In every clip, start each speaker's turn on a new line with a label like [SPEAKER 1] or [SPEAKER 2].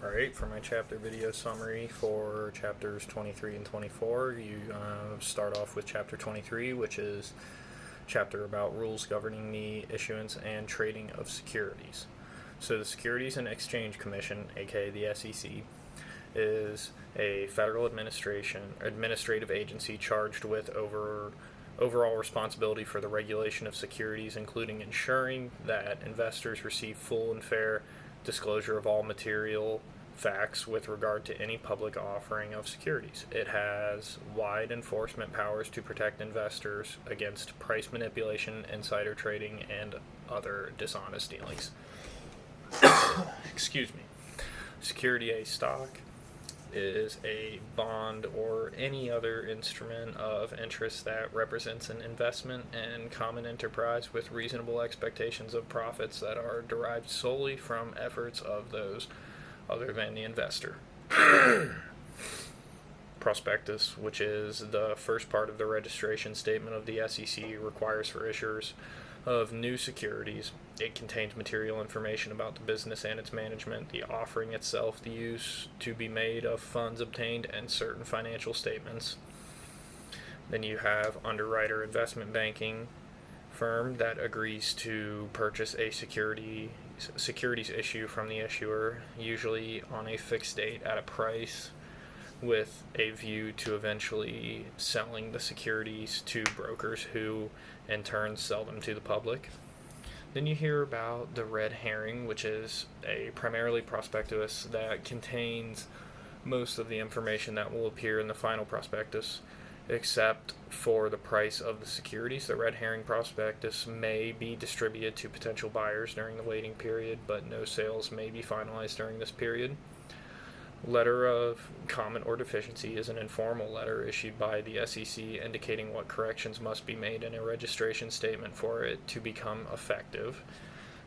[SPEAKER 1] Alright, for my chapter video summary for chapters 23 and 24, you start off with chapter 23, which is chapter about rules governing the issuance and trading of securities. So the Securities and Exchange Commission, aka the SEC, is a federal administrative agency charged with overall responsibility for the regulation of securities, including ensuring that investors receive full and fair disclosure of all material facts with regard to any public offering of securities. It has wide enforcement powers to protect investors against price manipulation, insider trading, and other dishonest dealings. Excuse me. Security A stock is a bond or any other instrument of interest that represents an investment in common enterprise with reasonable expectations of profits that are derived solely from efforts of those other than the investor. Prospectus, which is the first part of the registration statement of the SEC, requires for issuers of new securities. It contains material information about the business and its management, the offering itself, the use to be made of funds obtained, and certain financial statements. Then you have underwriter investment banking firm that agrees to purchase a securities issue from the issuer, usually on a fixed date at a price, with a view to eventually selling the securities to brokers who in turn sell them to the public. Then you hear about the red herring, which is a primarily prospectus that contains most of the information that will appear in the final prospectus, except for the price of the securities. The red herring prospectus may be distributed to potential buyers during the waiting period, but no sales may be finalized during this period. Letter of comment or deficiency is an informal letter issued by the SEC indicating what corrections must be made in a registration statement for it to become effective.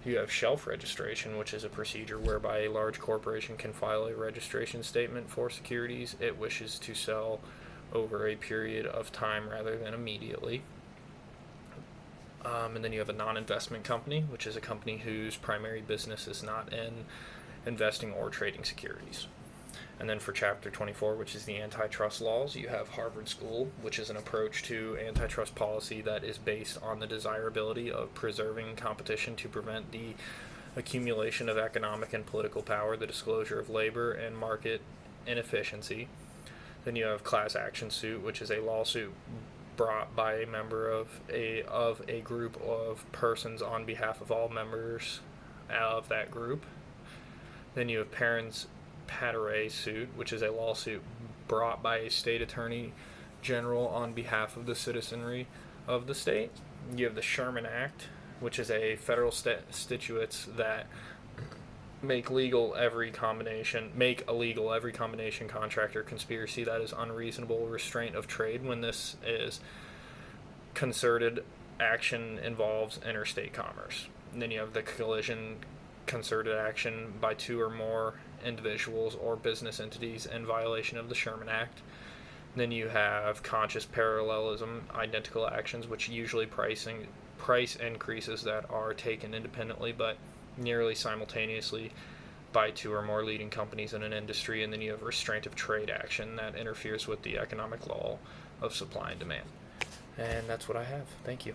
[SPEAKER 1] You have shelf registration, which is a procedure whereby a large corporation can file a registration statement for securities it wishes to sell over a period of time rather than immediately. And then you have a non-investment company, which is a company whose primary business is not in investing or trading securities. And then for chapter 24, which is the antitrust laws, you have Harvard School, which is an approach to antitrust policy that is based on the desirability of preserving competition to prevent the accumulation of economic and political power, the disclosure of labor, and market inefficiency. Then you have class action suit, which is a lawsuit brought by a member of a group of persons on behalf of all members of that group. Then you have parents patere suit, which is a lawsuit brought by a state attorney general on behalf of the citizenry of the state. You have the Sherman Act, which is a federal statutes that make illegal every combination, contract, or conspiracy that is unreasonable restraint of trade when this is concerted action involves interstate commerce. And then you have the collision concerted action by two or more individuals or business entities in violation of the Sherman Act. Then you have conscious parallelism, identical actions, which usually price increases that are taken independently but nearly simultaneously by two or more leading companies in an industry. And then you have restraint of trade action that interferes with the economic law of supply and demand. And that's what I have. Thank you.